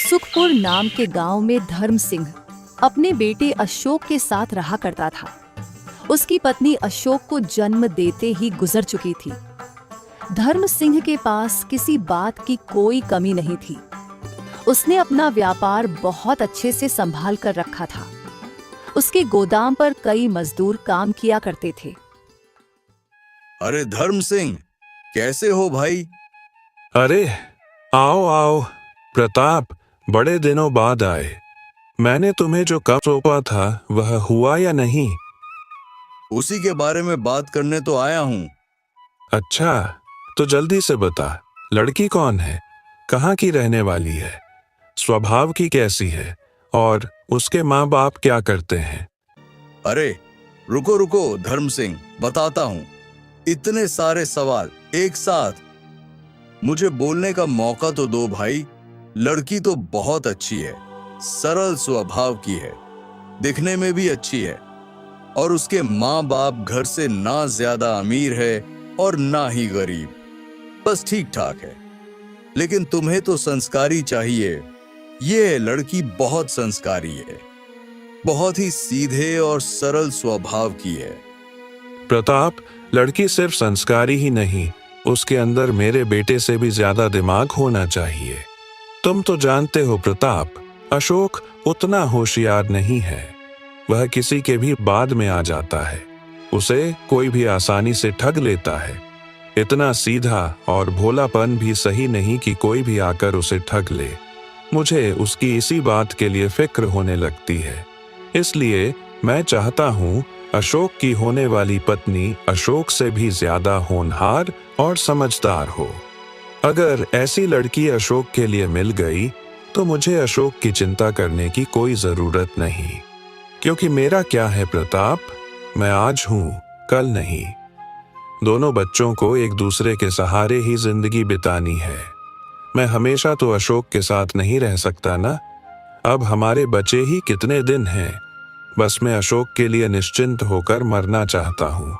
सुखपुर नाम के गांव में धर्म सिंह अपने बेटे अशोक के साथ रहा करता था। उसकी पत्नी अशोक को जन्म देते ही गुजर चुकी थी। धर्म सिंह के पास किसी बात की कोई कमी नहीं थी। उसने अपना व्यापार बहुत अच्छे से संभाल कर रखा था। उसके गोदाम पर कई मजदूर काम किया करते थे। अरे धर्म सिंह, कैसे हो भाई? अरे आओ आओ प्रताप, बड़े दिनों बाद आए। मैंने तुम्हें जो कब सौंपा था वह हुआ या नहीं? उसी के बारे में बात करने तो आया हूँ। अच्छा, तो जल्दी से बता, लड़की कौन है, कहाँ की रहने वाली है, स्वभाव की कैसी है और उसके माँ बाप क्या करते हैं? अरे रुको रुको धर्म सिंह, बताता हूँ। इतने सारे सवाल एक साथ, मुझे बोलने का मौका तो दो भाई। लड़की तो बहुत अच्छी है, सरल स्वभाव की है, दिखने में भी अच्छी है और उसके माँ बाप घर से ना ज्यादा अमीर है और ना ही गरीब, बस ठीक ठाक है। लेकिन तुम्हें तो संस्कारी चाहिए। ये लड़की बहुत संस्कारी है, बहुत ही सीधे और सरल स्वभाव की है। प्रताप, लड़की सिर्फ संस्कारी ही नहीं, उसके अंदर मेरे बेटे से भी ज्यादा दिमाग होना चाहिए। तुम तो जानते हो प्रताप, अशोक उतना होशियार नहीं है। वह किसी के भी बाद में आ जाता है, उसे कोई भी आसानी से ठग लेता है। इतना सीधा और भोलापन भी सही नहीं कि कोई भी आकर उसे ठग ले। मुझे उसकी इसी बात के लिए फिक्र होने लगती है। इसलिए मैं चाहता हूँ अशोक की होने वाली पत्नी अशोक से भी ज्यादा होनहार और समझदार हो। अगर ऐसी लड़की अशोक के लिए मिल गई तो मुझे अशोक की चिंता करने की कोई जरूरत नहीं, क्योंकि मेरा क्या है प्रताप, मैं आज हूँ कल नहीं। दोनों बच्चों को एक दूसरे के सहारे ही जिंदगी बितानी है। मैं हमेशा तो अशोक के साथ नहीं रह सकता ना। अब हमारे बचे ही कितने दिन हैं। बस मैं अशोक के लिए निश्चिंत होकर मरना चाहता हूँ।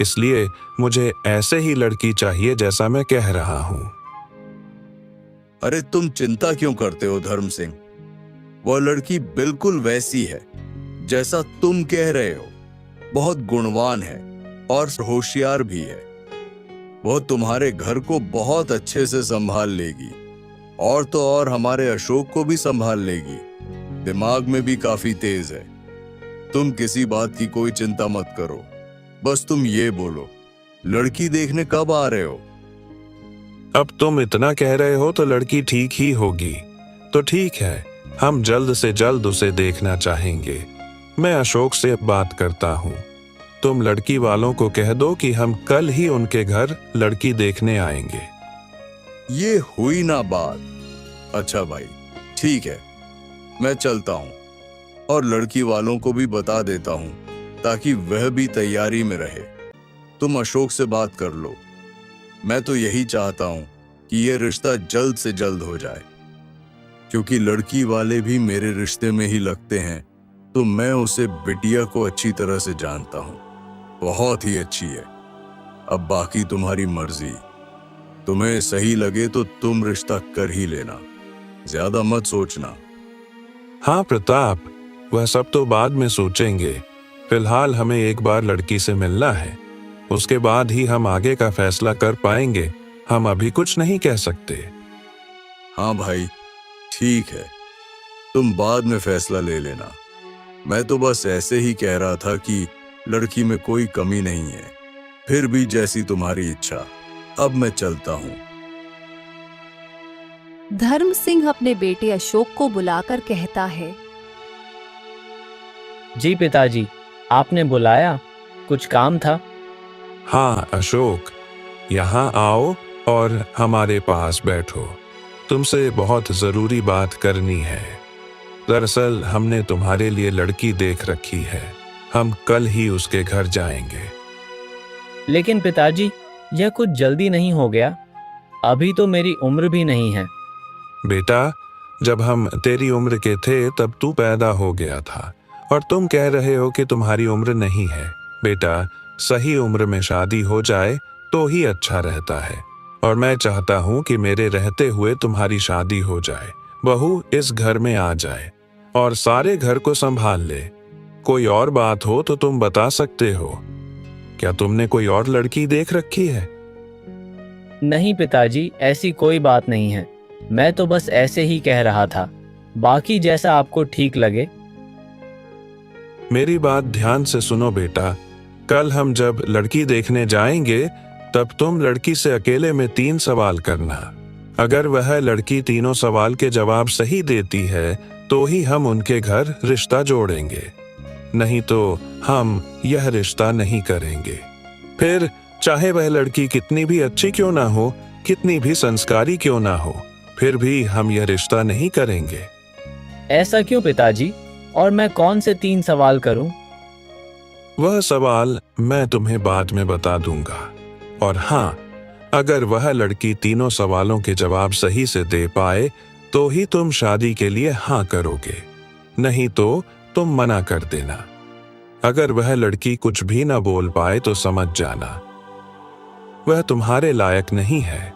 इसलिए मुझे ऐसे ही लड़की चाहिए जैसा मैं कह रहा हूँ। अरे तुम चिंता क्यों करते हो धर्म सिंह? वह लड़की बिल्कुल वैसी है जैसा तुम कह रहे हो। बहुत गुणवान है और होशियार भी है। वह तुम्हारे घर को बहुत अच्छे से संभाल लेगी और तो और हमारे अशोक को भी संभाल लेगी। दिमाग में भी काफी तेज है। तुम किसी बात की कोई चिंता मत करो। बस तुम ये बोलो, लड़की देखने कब आ रहे हो? अब तुम इतना कह रहे हो तो लड़की ठीक ही होगी। तो ठीक है, हम जल्द से जल्द उसे देखना चाहेंगे। मैं अशोक से बात करता हूँ। तुम लड़की वालों को कह दो कि हम कल ही उनके घर लड़की देखने आएंगे। ये हुई ना बात। अच्छा भाई, ठीक है, मैं चलता हूँ और लड़की वालों को भी बता देता हूँ ताकि वह भी तैयारी में रहे। तुम अशोक से बात कर लो। मैं तो यही चाहता हूँ कि यह रिश्ता जल्द से जल्द हो जाए, क्योंकि लड़की वाले भी मेरे रिश्ते में ही लगते हैं। तो मैं उसे बिटिया को अच्छी तरह से जानता हूँ, बहुत ही अच्छी है। अब बाकी तुम्हारी मर्जी। तुम्हें सही लगे तो तुम रिश्ता कर ही लेना, ज्यादा मत सोचना। हाँ प्रताप, वह सब तो बाद में सोचेंगे। फिलहाल हमें एक बार लड़की से मिलना है, उसके बाद ही हम आगे का फैसला कर पाएंगे। हम अभी कुछ नहीं कह सकते। हाँ भाई, ठीक है, तुम बाद में फैसला ले लेना। मैं तो बस ऐसे ही कह रहा था कि लड़की में कोई कमी नहीं है। फिर भी जैसी तुम्हारी इच्छा। अब मैं चलता हूँ। धर्म सिंह अपने बेटे अशोक को बुलाकर कहता है, जी पिताजी, आपने बुलाया, कुछ काम था? हाँ अशोक, यहाँ आओ और हमारे पास बैठो। तुमसे बहुत जरूरी बात करनी है। दरअसल हमने तुम्हारे लिए लड़की देख रखी है। हम कल ही उसके घर जाएंगे। लेकिन पिताजी, यह कुछ जल्दी नहीं हो गया? अभी तो मेरी उम्र भी नहीं है। बेटा, जब हम तेरी उम्र के थे तब तू पैदा हो गया था और तुम कह रहे हो कि तुम्हारी उम्र नहीं है। बेटा, सही उम्र में शादी हो जाए तो ही अच्छा रहता है, और मैं चाहता हूँ कि मेरे रहते हुए तुम्हारी शादी हो जाए, बहू इस घर में आ जाए और सारे घर को संभाल ले। कोई और बात हो तो तुम बता सकते हो। क्या तुमने कोई और लड़की देख रखी है? नहीं पिताजी, ऐसी कोई बात नहीं है। मैं तो बस ऐसे ही कह रहा था। बाकी जैसा आपको ठीक लगे। मेरी बात ध्यान से सुनो बेटा। कल हम जब लड़की देखने जाएंगे तब तुम लड़की से अकेले में 3 सवाल करना। अगर वह लड़की तीनों सवाल के जवाब सही देती है तो ही हम उनके घर रिश्ता जोड़ेंगे, नहीं तो हम यह रिश्ता नहीं करेंगे। फिर चाहे वह लड़की कितनी भी अच्छी क्यों ना हो, कितनी भी संस्कारी क्यों ना हो, फिर भी हम यह रिश्ता नहीं करेंगे। ऐसा क्यों पिताजी? और मैं कौन से 3 सवाल करूं? वह सवाल मैं तुम्हें बाद में बता दूंगा। और हाँ, अगर वह लड़की तीनों सवालों के जवाब सही से दे पाए तो ही तुम शादी के लिए हाँ करोगे, नहीं तो तुम मना कर देना। अगर वह लड़की कुछ भी ना बोल पाए तो समझ जाना वह तुम्हारे लायक नहीं है।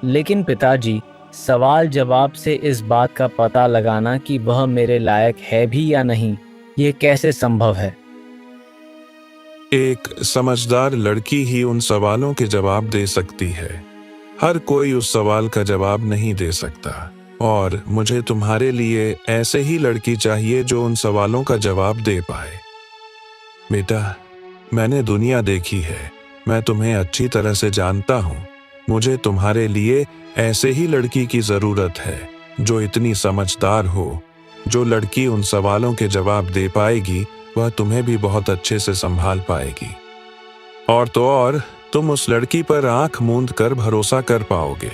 लेकिन पिताजी, सवाल जवाब से इस बात का पता लगाना कि वह मेरे लायक है भी या नहीं, ये कैसे संभव है? एक समझदार लड़की ही उन सवालों के जवाब दे सकती है। हर कोई उस सवाल का जवाब नहीं दे सकता, और मुझे तुम्हारे लिए ऐसे ही लड़की चाहिए जो उन सवालों का जवाब दे पाए। बेटा, मैंने दुनिया देखी है, मैं तुम्हें अच्छी तरह से जानता हूँ। मुझे तुम्हारे लिए ऐसे ही लड़की की जरूरत है जो इतनी समझदार हो। जो लड़की उन सवालों के जवाब दे पाएगी वह तुम्हें भी बहुत अच्छे से संभाल पाएगी। और तो और, तुम उस लड़की पर आंख मूंद कर भरोसा कर पाओगे।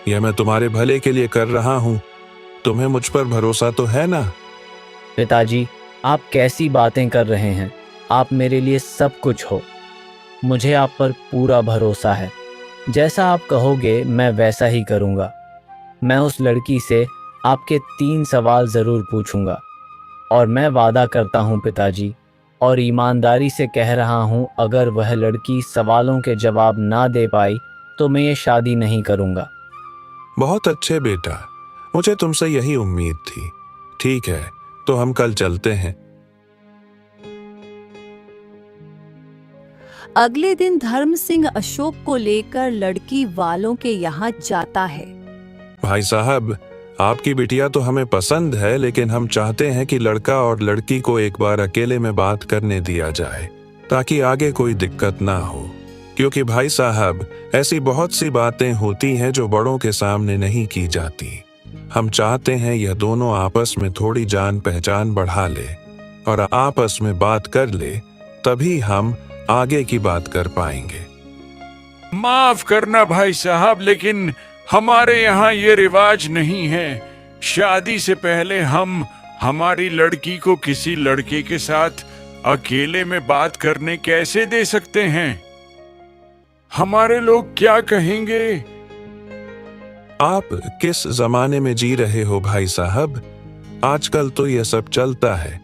यह मैं तुम्हारे भले के लिए कर रहा हूं। तुम्हें मुझ पर भरोसा तो है ना? पिताजी, आप कैसी बातें कर रहे हैं? आप मेरे लिए सब कुछ हो। मुझे आप पर पूरा भरोसा है। जैसा आप कहोगे मैं वैसा ही करूँगा। मैं उस लड़की से आपके 3 सवाल ज़रूर पूछूंगा, और मैं वादा करता हूँ पिताजी, और ईमानदारी से कह रहा हूँ, अगर वह लड़की सवालों के जवाब ना दे पाई तो मैं ये शादी नहीं करूँगा। बहुत अच्छे बेटा, मुझे तुमसे यही उम्मीद थी। ठीक है, तो हम कल चलते हैं। अगले दिन धर्म सिंह अशोक को लेकर लड़की वालों के यहाँ जाता है। भाई साहब, आपकी बिटिया तो हमें पसंद है, लेकिन हम चाहते हैं कि लड़का और लड़की को एक बार अकेले में बात करने दिया जाए, ताकि आगे कोई दिक्कत ना हो। क्योंकि भाई साहब, ऐसी बहुत सी बातें होती हैं जो बड़ों के सामने नहीं की जाती। हम चाहते हैं यह दोनों आपस में थोड़ी जान पहचान बढ़ा ले और आपस में बात कर ले, तभी हम आगे की बात कर पाएंगे। माफ करना भाई साहब, लेकिन हमारे यहाँ ये रिवाज नहीं है। शादी से पहले हम हमारी लड़की को किसी लड़के के साथ अकेले में बात करने कैसे दे सकते हैं? हमारे लोग क्या कहेंगे? आप किस जमाने में जी रहे हो भाई साहब? आजकल तो यह सब चलता है,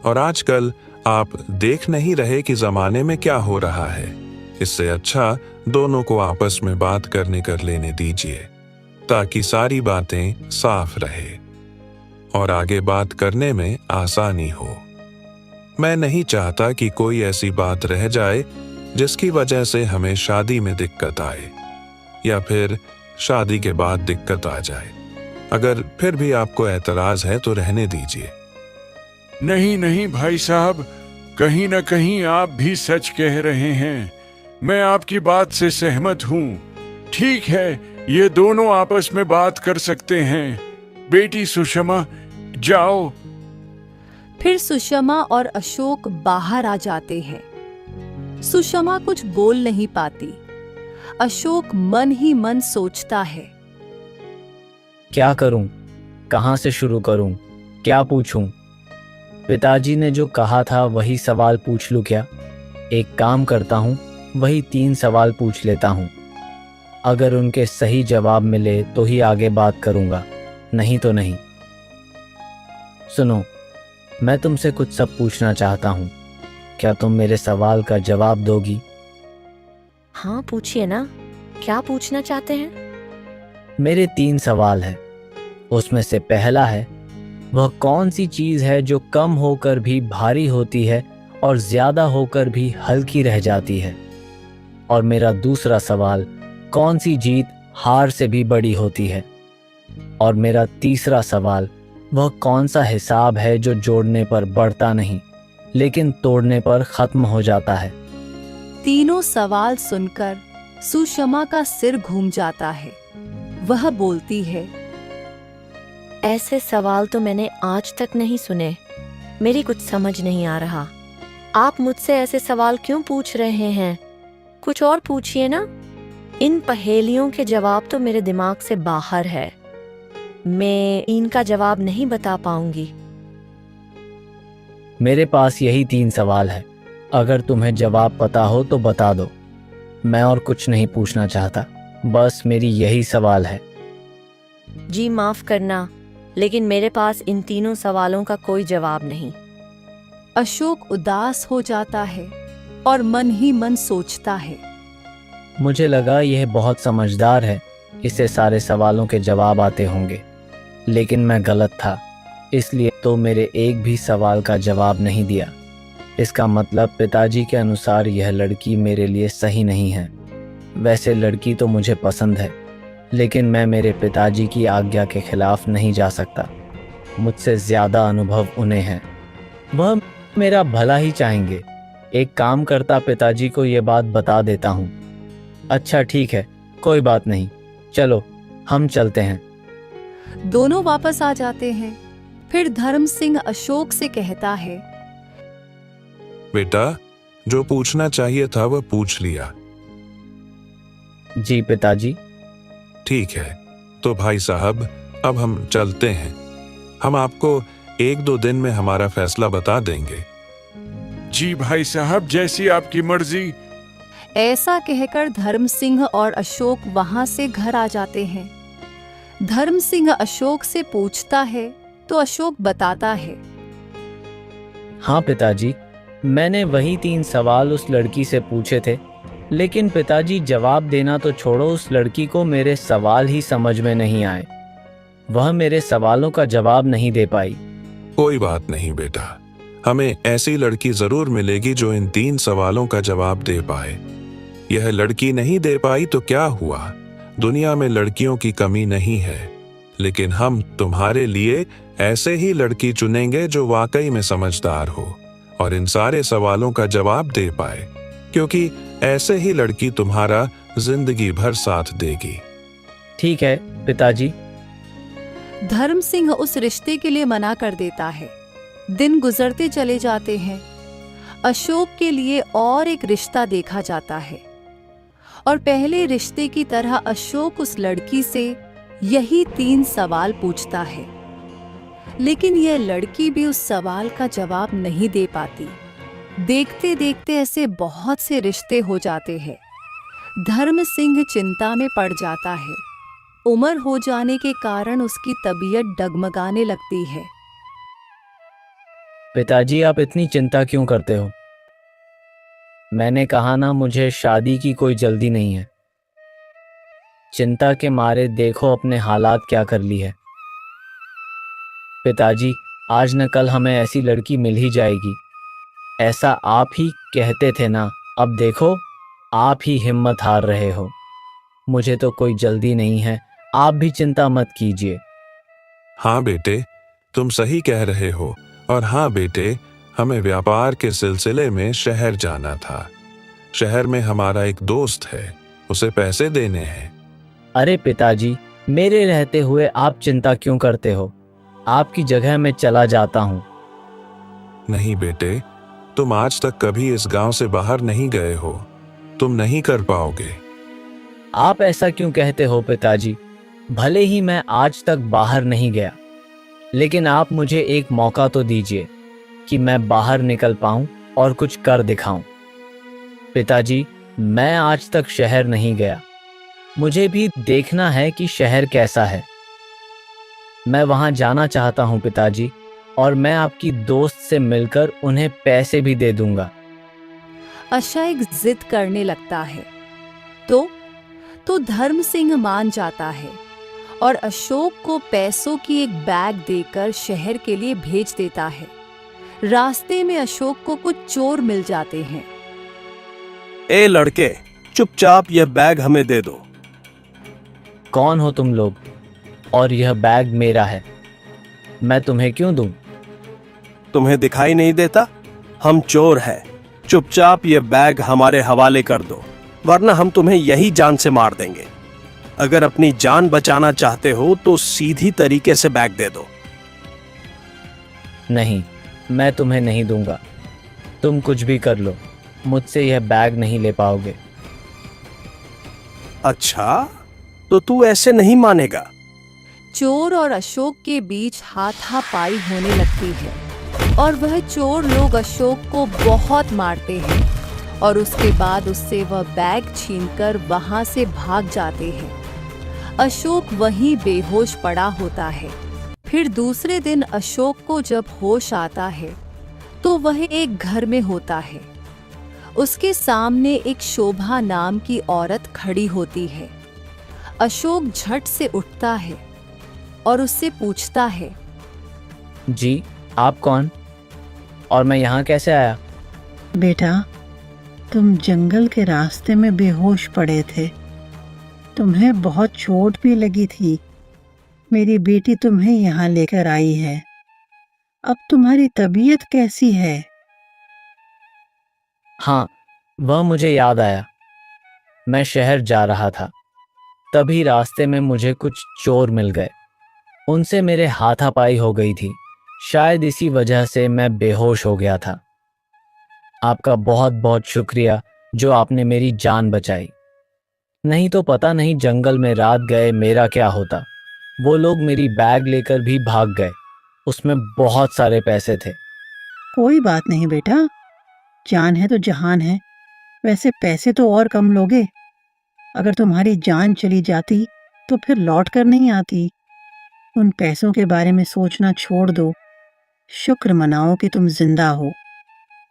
और आजकल आप देख नहीं रहे कि जमाने में क्या हो रहा है। इससे अच्छा दोनों को आपस में बात करने कर लेने दीजिए, ताकि सारी बातें साफ रहे और आगे बात करने में आसानी हो। मैं नहीं चाहता कि कोई ऐसी बात रह जाए जिसकी वजह से हमें शादी में दिक्कत आए, या फिर शादी के बाद दिक्कत आ जाए। अगर फिर भी आपको एतराज है तो रहने दीजिए। नहीं नहीं भाई साहब, कहीं ना कहीं आप भी सच कह रहे हैं। मैं आपकी बात से सहमत हूँ। ठीक है, ये दोनों आपस में बात कर सकते हैं। बेटी सुषमा, जाओ। फिर सुषमा और अशोक बाहर आ जाते हैं। सुषमा कुछ बोल नहीं पाती। अशोक मन ही मन सोचता है। क्या करूं? कहां से शुरू करूं? क्या पूछूं? पिताजी ने जो कहा था वही सवाल पूछ लूं क्या? एक काम करता हूं, वही 3 सवाल पूछ लेता हूं। अगर उनके सही जवाब मिले तो ही आगे बात करूंगा, नहीं तो नहीं। सुनो, मैं तुमसे कुछ सब पूछना चाहता हूं। क्या तुम मेरे सवाल का जवाब दोगी? हाँ पूछिए ना, क्या पूछना चाहते हैं? मेरे 3 सवाल हैं। उसमें से पहला है, वह कौन सी चीज़ है जो कम होकर भी भारी होती है और ज़्यादा होकर भी हल्की रह जाती है? और मेरा दूसरा सवाल, कौन सी जीत हार से भी बड़ी होती है? और मेरा तीसरा सवाल, वह कौन सा हिसाब है जो जोड़ने पर बढ़ता नहीं लेकिन तोड़ने पर ख़त्म हो जाता है? तीनों सवाल सुनकर सुषमा का सिर घूम जाता है। वह बोलती है, ऐसे सवाल तो मैंने आज तक नहीं सुने। मेरी कुछ समझ नहीं आ रहा। आप मुझसे ऐसे सवाल क्यों पूछ रहे हैं? कुछ और पूछिए ना। इन पहेलियों के जवाब तो मेरे दिमाग से बाहर है। मैं इनका जवाब नहीं बता पाऊंगी। मेरे पास यही 3 सवाल है। अगर तुम्हें जवाब पता हो तो बता दो। मैं और कुछ नहीं पूछना चाहता, बस मेरी यही सवाल है। जी माफ करना, लेकिन मेरे पास इन तीनों सवालों का कोई जवाब नहीं। अशोक उदास हो जाता है और मन ही मन सोचता है। मुझे लगा यह बहुत समझदार है, इसे सारे सवालों के जवाब आते होंगे, लेकिन मैं गलत था। इसलिए तो मेरे एक भी सवाल का जवाब नहीं दिया। इसका मतलब पिताजी के अनुसार यह लड़की मेरे लिए सही नहीं है। वैसे लड़की तो मुझे पसंद है, लेकिन मैं मेरे पिताजी की आज्ञा के खिलाफ नहीं जा सकता। मुझसे ज़्यादा अनुभव उन्हें है। वह मेरा भला ही चाहेंगे। एक काम करता पिताजी को ये बात बता देता हूँ। अच्छा ठीक है, कोई बात नहीं, चलो हम चलते हैं। दोनों वापस आ जाते हैं। फिर धर्म सिंह अशोक से कहता है, बेटा, जो पूछना चाहिए था वह पूछ लिया। जी पिताजी। ठीक है, तो भाई साहब अब हम चलते हैं। हम आपको 1-2 दिन में हमारा फैसला बता देंगे। जी भाई साहब, जैसी आपकी मर्जी। ऐसा कहकर धर्म सिंह और अशोक वहां से घर आ जाते हैं। धर्म सिंह अशोक से पूछता है तो अशोक बताता है, हाँ पिताजी, मैंने वही 3 सवाल उस लड़की से पूछे थे, लेकिन पिताजी जवाब देना तो छोड़ो, उस लड़की को मेरे सवाल ही समझ में नहीं आए। वह मेरे सवालों का जवाब नहीं दे पाई। कोई बात नहीं बेटा, हमें ऐसी लड़की जरूर मिलेगी जो इन 3 सवालों का जवाब दे पाए। यह लड़की नहीं दे पाई तो क्या हुआ? दुनिया में लड़कियों की कमी नहीं है, लेकिन हम तुम्हारे लिए ऐसे ही लड़की चुनेंगे जो वाकई में समझदार हो और इन सारे सवालों का जवाब दे पाए, क्योंकि ऐसे ही लड़की तुम्हारा जिंदगी भर साथ देगी। ठीक है पिताजी। धर्म सिंह उस रिश्ते के लिए मना कर देता है। दिन गुजरते चले जाते हैं। अशोक के लिए और एक रिश्ता देखा जाता है और पहले रिश्ते की तरह अशोक उस लड़की से यही 3 सवाल पूछता है, लेकिन यह लड़की भी उस सवाल का जवाब नहीं दे पाती। देखते देखते ऐसे बहुत से रिश्ते हो जाते हैं। धर्म सिंह चिंता में पड़ जाता है। उम्र हो जाने के कारण उसकी तबीयत डगमगाने लगती है। पिताजी, आप इतनी चिंता क्यों करते हो? मैंने कहा ना, मुझे शादी की कोई जल्दी नहीं है। चिंता के मारे देखो अपने हालात क्या कर ली है। पिताजी, आज न कल हमें ऐसी लड़की मिल ही जाएगी। ऐसा आप ही कहते थे ना, अब देखो आप ही हिम्मत हार रहे हो। मुझे तो कोई जल्दी नहीं है, आप भी चिंता मत कीजिए। हाँ बेटे, तुम सही कह रहे हो। और हाँ बेटे, हमें व्यापार के सिलसिले में शहर जाना था। शहर में हमारा एक दोस्त है, उसे पैसे देने हैं। अरे पिताजी, मेरे रहते हुए आप चिंता क्यों करते हो? आपकी जगह मैं चला जाता हूँ। नहीं बेटे, तुम आज तक कभी इस गांव से बाहर नहीं गए हो, तुम नहीं कर पाओगे। आप ऐसा क्यों कहते हो पिताजी? भले ही मैं आज तक बाहर नहीं गया, लेकिन आप मुझे एक मौका तो दीजिए कि मैं बाहर निकल पाऊं और कुछ कर दिखाऊं। पिताजी, मैं आज तक शहर नहीं गया। मुझे भी देखना है कि शहर कैसा है। मैं वहां जाना चाहता हूं पिताजी, और मैं आपकी दोस्त से मिलकर उन्हें पैसे भी दे दूंगा। अशोक जिद करने लगता है तो धर्म सिंह मान जाता है और अशोक को पैसों की एक बैग देकर शहर के लिए भेज देता है। रास्ते में अशोक को कुछ चोर मिल जाते हैं। ए लड़के, चुपचाप यह बैग हमें दे दो। कौन हो तुम लोग? और यह बैग मेरा है, मैं तुम्हें क्यों दूं? तुम्हें दिखाई नहीं देता? हम चोर हैं। चुपचाप यह बैग हमारे हवाले कर दो, वरना हम तुम्हें यही जान से मार देंगे। अगर अपनी जान बचाना चाहते हो तो सीधी तरीके से बैग दे दो। नहीं, मैं तुम्हें नहीं दूंगा। तुम कुछ भी कर लो, मुझसे यह बैग नहीं ले पाओगे। अच्छा, तो तू ऐसे नहीं मानेगा। चोर और अशोक के बीच हाथापाई होने लगती है और वह चोर लोग अशोक को बहुत मारते हैं और उसके बाद उससे वह बैग छीनकर वहां से भाग जाते हैं। अशोक वहीं बेहोश पड़ा होता है। फिर दूसरे दिन अशोक को जब होश आता है तो वह एक घर में होता है। उसके सामने एक शोभा नाम की औरत खड़ी होती है। अशोक झट से उठता है और उससे पूछता है, जी, आप कौन? और मैं यहाँ कैसे आया? बेटा, तुम जंगल के रास्ते में बेहोश पड़े थे। तुम्हें बहुत चोट भी लगी थी। मेरी बेटी तुम्हें यहाँ लेकर आई है। अब तुम्हारी तबीयत कैसी है? हाँ, वह मुझे याद आया। मैं शहर जा रहा था, तभी रास्ते में मुझे कुछ चोर मिल गए। उनसे मेरे हाथापाई हो गई थी। शायद इसी वजह से मैं बेहोश हो गया था। आपका बहुत बहुत शुक्रिया जो आपने मेरी जान बचाई। नहीं तो पता नहीं जंगल में रात गए मेरा क्या होता। वो लोग मेरी बैग लेकर भी भाग गए। उसमें बहुत सारे पैसे थे। कोई बात नहीं बेटा, जान है तो जहान है। वैसे पैसे तो और कम लोगे। अगर तुम्हारी जान चली जाती तो फिर लौट कर नहीं आती। उन पैसों के बारे में सोचना छोड़ दो। शुक्र मनाओ कि तुम जिंदा हो।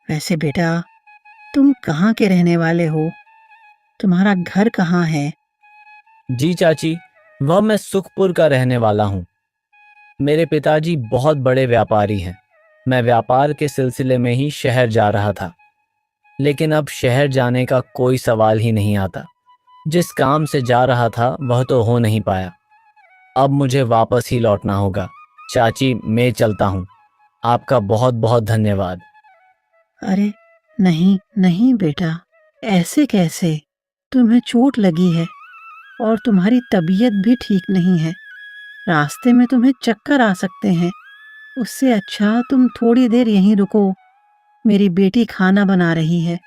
वैसे बेटा, तुम कहाँ के रहने वाले हो? तुम्हारा घर कहाँ है? जी चाची, वह मैं सुखपुर का रहने वाला हूँ। मेरे पिताजी बहुत बड़े व्यापारी हैं। मैं व्यापार के सिलसिले में ही शहर जा रहा था, लेकिन अब शहर जाने का कोई सवाल ही नहीं आता। जिस काम से जा रहा था वह तो हो नहीं पाया। अब मुझे वापस ही लौटना होगा। चाची, मैं चलता हूँ। आपका बहुत बहुत धन्यवाद। अरे नहीं नहीं बेटा, ऐसे कैसे? तुम्हें चोट लगी है और तुम्हारी तबीयत भी ठीक नहीं है। रास्ते में तुम्हें चक्कर आ सकते हैं। उससे अच्छा तुम थोड़ी देर यहीं रुको। मेरी बेटी खाना बना रही है।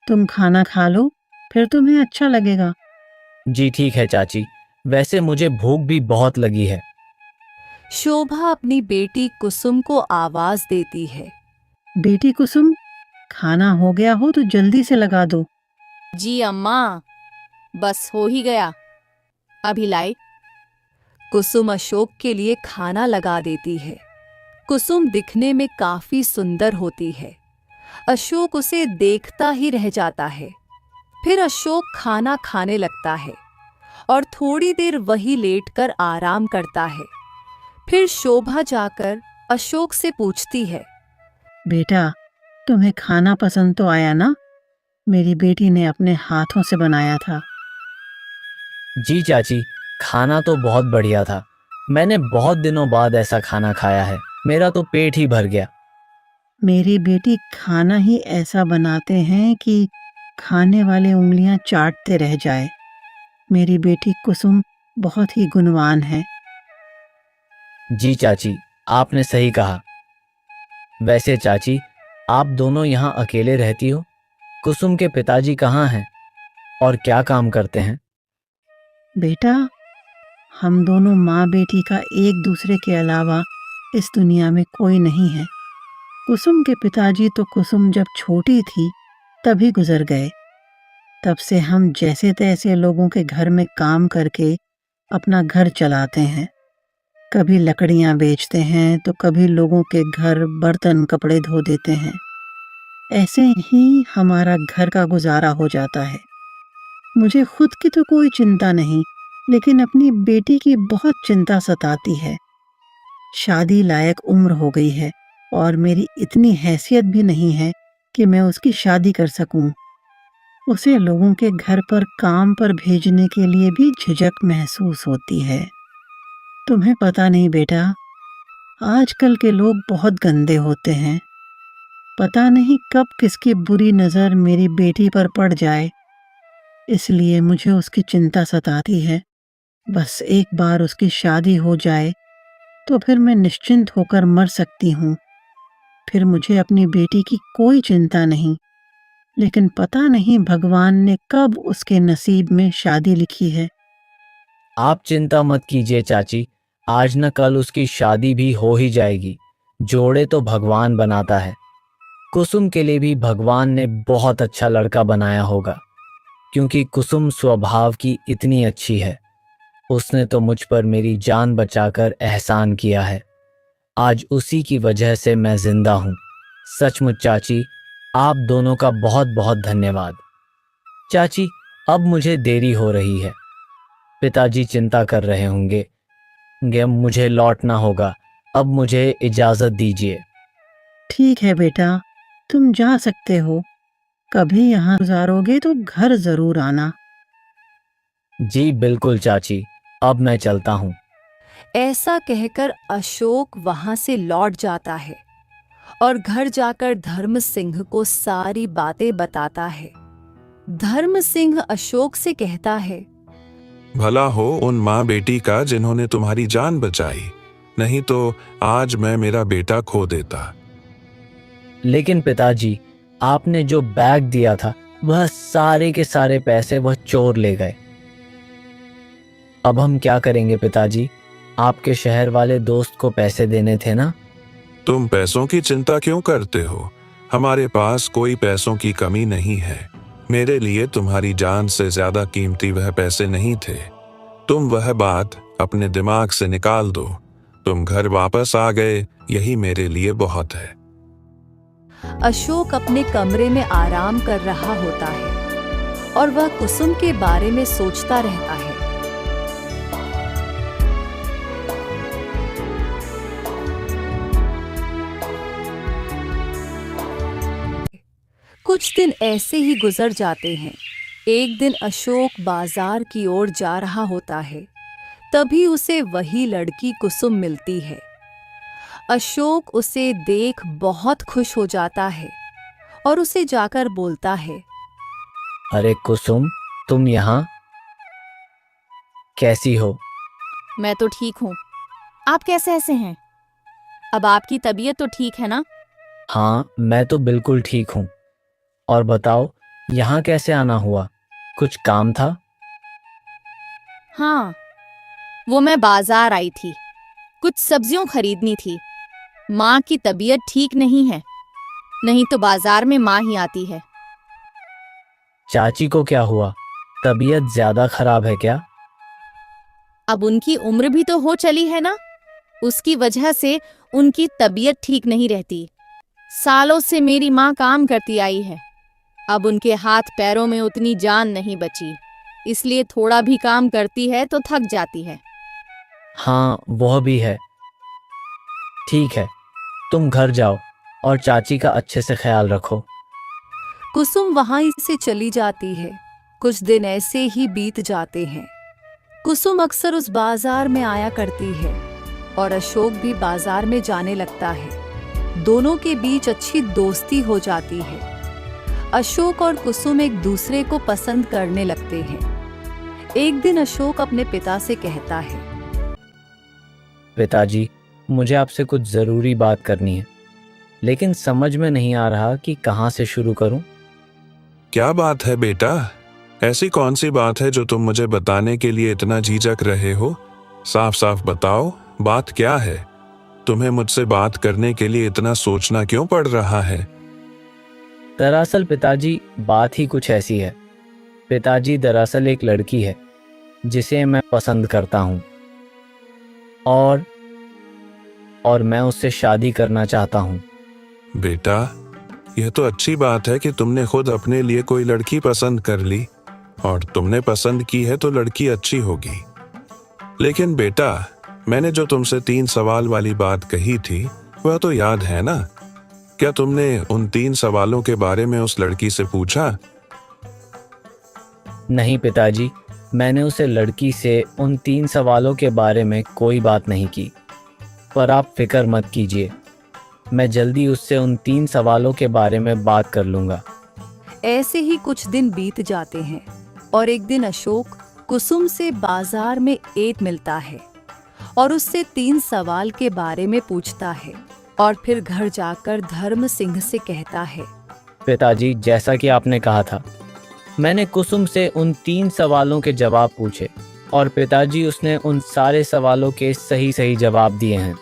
तुम खाना खा लो, फिर तुम्हें अच्छा लगेगा। जी ठीक है चाची, वैसे मुझे भूख भी बहुत लगी है। शोभा अपनी बेटी कुसुम को आवाज देती है। बेटी कुसुम, खाना हो गया हो तो जल्दी से लगा दो। जी अम्मा, बस हो ही गया, अभी लाई। कुसुम अशोक के लिए खाना लगा देती है। कुसुम दिखने में काफी सुंदर होती है। अशोक उसे देखता ही रह जाता है। फिर अशोक खाना खाने लगता है और थोड़ी देर वही लेटकर आराम करता है। फिर शोभा जाकर अशोक से पूछती है, बेटा, तुम्हें खाना पसंद तो आया ना? मेरी बेटी ने अपने हाथों से बनाया था। जी चाची, खाना तो बहुत बढ़िया था। मैंने बहुत दिनों बाद ऐसा खाना खाया है। मेरा तो पेट ही भर गया। मेरी बेटी खाना ही ऐसा बनाते हैं कि खाने वाले उंगलियां चाटते रह जाए। मेरी बेटी कुसुम बहुत ही गुणवान है। जी चाची, आपने सही कहा। वैसे चाची, आप दोनों यहाँ अकेले रहती हो? कुसुम के पिताजी कहाँ हैं और क्या काम करते हैं? बेटा, हम दोनों माँ बेटी का एक दूसरे के अलावा इस दुनिया में कोई नहीं है। कुसुम के पिताजी तो कुसुम जब छोटी थी तभी गुजर गए। तब से हम जैसे तैसे लोगों के घर में काम करके अपना घर चलाते हैं। कभी लकड़ियां बेचते हैं तो कभी लोगों के घर बर्तन कपड़े धो देते हैं। ऐसे ही हमारा घर का गुजारा हो जाता है। मुझे खुद की तो कोई चिंता नहीं, लेकिन अपनी बेटी की बहुत चिंता सताती है। शादी लायक उम्र हो गई है और मेरी इतनी हैसियत भी नहीं है कि मैं उसकी शादी कर सकूं। उसे लोगों के घर पर काम पर भेजने के लिए भी झिझक महसूस होती है। तुम्हें पता नहीं बेटा, आजकल के लोग बहुत गंदे होते हैं। पता नहीं कब किसकी बुरी नज़र मेरी बेटी पर पड़ जाए, इसलिए मुझे उसकी चिंता सताती है। बस एक बार उसकी शादी हो जाए तो फिर मैं निश्चिंत होकर मर सकती हूँ। फिर मुझे अपनी बेटी की कोई चिंता नहीं। लेकिन पता नहीं भगवान ने कब उसके नसीब में शादी लिखी है। आप चिंता मत कीजिए चाची, आज न कल उसकी शादी भी हो ही जाएगी। जोड़े तो भगवान बनाता है। कुसुम के लिए भी भगवान ने बहुत अच्छा लड़का बनाया होगा, क्योंकि कुसुम स्वभाव की इतनी अच्छी है। उसने तो मुझ पर मेरी जान बचाकर एहसान किया है। आज उसी की वजह से मैं जिंदा हूँ। सचमुच चाची, आप दोनों का बहुत बहुत धन्यवाद। चाची, अब मुझे देरी हो रही है। पिताजी चिंता कर रहे होंगे। मुझे लौटना होगा। अब मुझे इजाज़त दीजिए। ठीक है बेटा, तुम जा सकते हो। कभी यहाँ गुजारोगे तो घर जरूर आना। जी बिल्कुल चाची, अब मैं चलता हूँ। ऐसा कहकर अशोक वहां से लौट जाता है और घर जाकर धर्म सिंह को सारी बातें बताता है। धर्म सिंह अशोक से कहता है, भला हो उन माँ बेटी का जिन्होंने तुम्हारी जान बचाई, नहीं तो आज मैं मेरा बेटा खो देता। लेकिन पिताजी, आपने जो बैग दिया था वह सारे के सारे पैसे वह चोर ले गए। अब हम क्या करेंगे पिताजी? आपके शहर वाले दोस्त को पैसे देने थे ना। तुम पैसों की चिंता क्यों करते हो? हमारे पास कोई पैसों की कमी नहीं है। मेरे लिए तुम्हारी जान से ज्यादा कीमती वह पैसे नहीं थे। तुम वह बात अपने दिमाग से निकाल दो। तुम घर वापस आ गए, यही मेरे लिए बहुत है। अशोक अपने कमरे में आराम कर रहा होता है और वह कुसुम के बारे में सोचता रहता है। कुछ दिन ऐसे ही गुजर जाते हैं। एक दिन अशोक बाजार की ओर जा रहा होता है, तभी उसे वही लड़की कुसुम मिलती है। अशोक उसे देख बहुत खुश हो जाता है और उसे जाकर बोलता है, अरे कुसुम, तुम यहाँ? कैसी हो? मैं तो ठीक हूँ। आप कैसे ऐसे हैं? अब आपकी तबीयत तो ठीक है ना? हाँ, मैं तो बिल्कुल ठीक हूँ। और बताओ, यहाँ कैसे आना हुआ? कुछ काम था? हाँ, वो मैं बाजार आई थी, कुछ सब्जियों खरीदनी थी। माँ की तबीयत ठीक नहीं है, नहीं तो बाजार में माँ ही आती है। चाची को क्या हुआ? तबीयत ज्यादा खराब है क्या? अब उनकी उम्र भी तो हो चली है ना, उसकी वजह से उनकी तबीयत ठीक नहीं रहती। सालों से मेरी माँ काम करती आई है, अब उनके हाथ पैरों में उतनी जान नहीं बची, इसलिए थोड़ा भी काम करती है तो थक जाती है। हाँ, वह भी है। ठीक है, तुम घर जाओ और चाची का अच्छे से ख्याल रखो। कुसुम वहां से चली जाती है। कुछ दिन ऐसे ही बीत जाते हैं। कुसुम अक्सर उस बाजार में आया करती है और अशोक भी बाजार में जाने लगता है। दोनों के बीच अच्छी दोस्ती हो जाती है। अशोक और कुसुम एक दूसरे को पसंद करने लगते हैं। एक दिन अशोक अपने पिता से कहता है, पिताजी, मुझे आपसे कुछ ज़रूरी बात करनी है, लेकिन समझ में नहीं आ रहा कि कहाँ से शुरू करूं। क्या बात है बेटा? ऐसी कौन सी बात है जो तुम मुझे बताने के लिए इतना झिझक रहे हो? साफ साफ बताओ, बात क्या है? तुम्हें मुझसे बात करने के लिए इतना सोचना क्यों पड़ रहा है? दरअसल पिताजी, बात ही कुछ ऐसी है। पिताजी, दरअसल एक लड़की है जिसे मैं पसंद करता हूँ और मैं उससे शादी करना चाहता हूँ। बेटा, यह तो अच्छी बात है कि तुमने खुद अपने लिए कोई लड़की पसंद कर ली, और तुमने पसंद की है तो लड़की अच्छी होगी। लेकिन बेटा, मैंने जो तुमसे 3 सवाल वाली बात कही थी वह तो याद है ना? क्या तुमने उन 3 सवालों के बारे में उस लड़की से पूछा? नहीं पिताजी, मैंने उसे लड़की से उन 3 सवालों के बारे में कोई बात नहीं की। पर आप फिक्र मत कीजिए, मैं जल्दी उससे उन 3 सवालों के बारे में बात कर लूँगा। ऐसे ही कुछ दिन बीत जाते हैं और एक दिन अशोक कुसुम से बाजार में एक मिलता है और उससे 3 सवाल के बारे में पूछता है और फिर घर जाकर धर्म सिंह से कहता है, पिताजी, जैसा कि आपने कहा था, मैंने कुसुम से उन 3 सवालों के जवाब पूछे और पिताजी, उसने उन सारे सवालों के सही सही जवाब दिए हैं।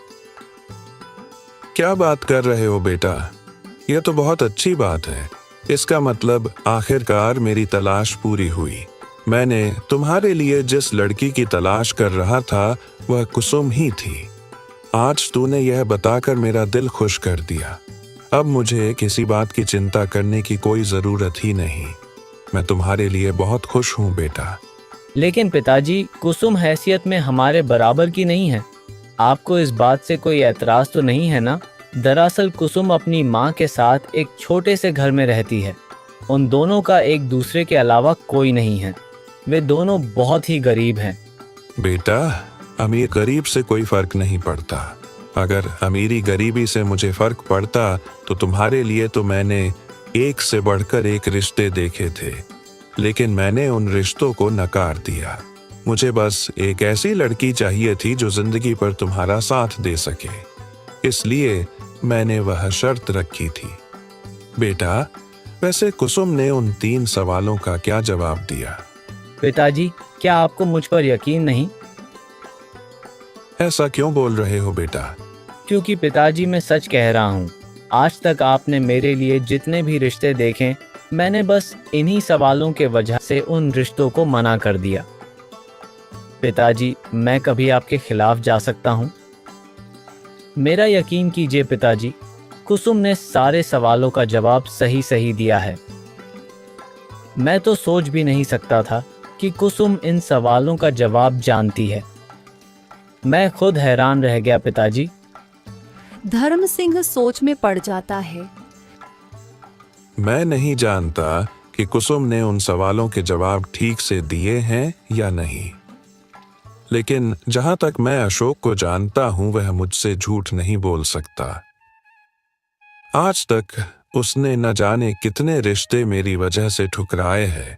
क्या बात कर रहे हो बेटा? यह तो बहुत अच्छी बात है। इसका मतलब आखिरकार मेरी तलाश पूरी हुई। मैंने तुम्हारे लिए जिस लड़की की तलाश कर रहा था वह कुसुम ही थी। आज तूने यह बताकर मेरा दिल खुश कर दिया। अब मुझे किसी बात की चिंता करने की कोई जरूरत ही नहीं। मैं तुम्हारे लिए बहुत खुश हूँ बेटा। लेकिन पिताजी, कुसुम हैसियत में हमारे बराबर की नहीं है। आपको इस बात से कोई एतराज तो नहीं है ना? दरअसल कुसुम अपनी माँ के साथ एक छोटे से घर में रहती है। उन दोनों का एक दूसरे के अलावा कोई नहीं है। वे दोनों बहुत ही गरीब हैं। बेटा, अमीर गरीब से कोई फर्क नहीं पड़ता। अगर अमीरी गरीबी से मुझे फर्क पड़ता तो तुम्हारे लिए तो मैंने एक से बढ़कर एक रिश्ते देखे थे, लेकिन मैंने उन रिश्तों को नकार दिया। मुझे बस एक ऐसी लड़की चाहिए थी जो जिंदगी पर तुम्हारा साथ दे सके, इसलिए मैंने वह शर्त रखी थी। बेटा, वैसे कुसुम ने उन 3 सवालों का क्या जवाब दिया? पिताजी, क्या आपको मुझ पर यकीन नहीं? ऐसा क्यों बोल रहे हो बेटा? क्योंकि पिताजी, मैं सच कह रहा हूँ। आज तक आपने मेरे लिए जितने भी रिश्ते देखे, मैंने बस इन्हीं सवालों के वजह से उन रिश्तों को मना कर दिया। पिताजी, मैं कभी आपके खिलाफ जा सकता हूँ? मेरा यकीन कीजिए पिताजी, कुसुम ने सारे सवालों का जवाब सही सही दिया है। मैं तो सोच भी नहीं सकता था कि कुसुम इन सवालों का जवाब जानती है। मैं खुद हैरान रह गया पिताजी। धर्म सिंह सोच में पड़ जाता है। मैं नहीं जानता कि कुसुम ने उन सवालों के जवाब ठीक से दिए हैं या नहीं, लेकिन जहां तक मैं अशोक को जानता हूं वह मुझसे झूठ नहीं बोल सकता। आज तक उसने न जाने कितने रिश्ते मेरी वजह से ठुकराए हैं।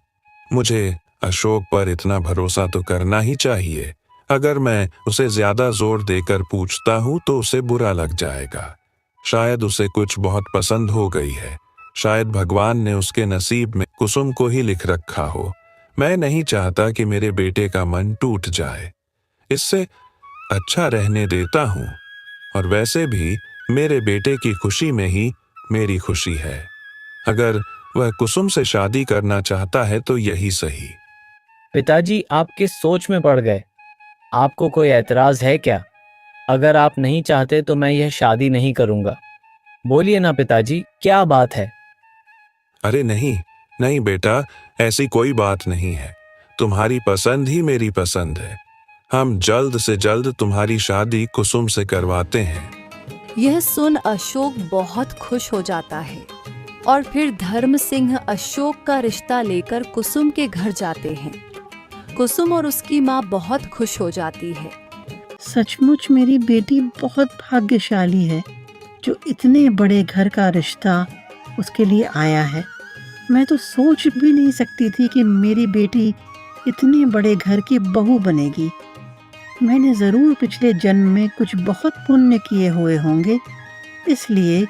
मुझे अशोक पर इतना भरोसा तो करना ही चाहिए। अगर मैं उसे ज्यादा जोर देकर पूछता हूं तो उसे बुरा लग जाएगा। शायद उसे कुछ बहुत पसंद हो गई है। शायद भगवान ने उसके नसीब में कुसुम को ही लिख रखा हो। मैं नहीं चाहता कि मेरे बेटे का मन टूट जाए। इससे अच्छा रहने देता हूं। और वैसे भी मेरे बेटे की खुशी में ही मेरी खुशी है। अगर वह कुसुम से शादी करना चाहता है तो यही सही। पिताजी, आप किस सोच में पड़ गए? आपको कोई एतराज है क्या? अगर आप नहीं चाहते तो मैं यह शादी नहीं करूंगा। बोलिए ना पिताजी, क्या बात है? अरे नहीं नहीं बेटा, ऐसी कोई बात नहीं है। तुम्हारी पसंद ही मेरी पसंद है। हम जल्द से जल्द तुम्हारी शादी कुसुम से करवाते हैं। यह सुन अशोक बहुत खुश हो जाता है और फिर धर्म सिंह अशोक का रिश्ता लेकर कुसुम के घर जाते हैं। कुसुम और उसकी माँ बहुत खुश हो जाती है। सचमुच मेरी बेटी बहुत भाग्यशाली है जो इतने बड़े घर का रिश्ता उसके लिए आया है। मैं तो सोच भी नहीं सकती थी कि मेरी बेटी इतने बड़े घर की बहू बनेगी। मैंने ज़रूर पिछले जन्म में कुछ बहुत पुण्य किए हुए होंगे, इसलिए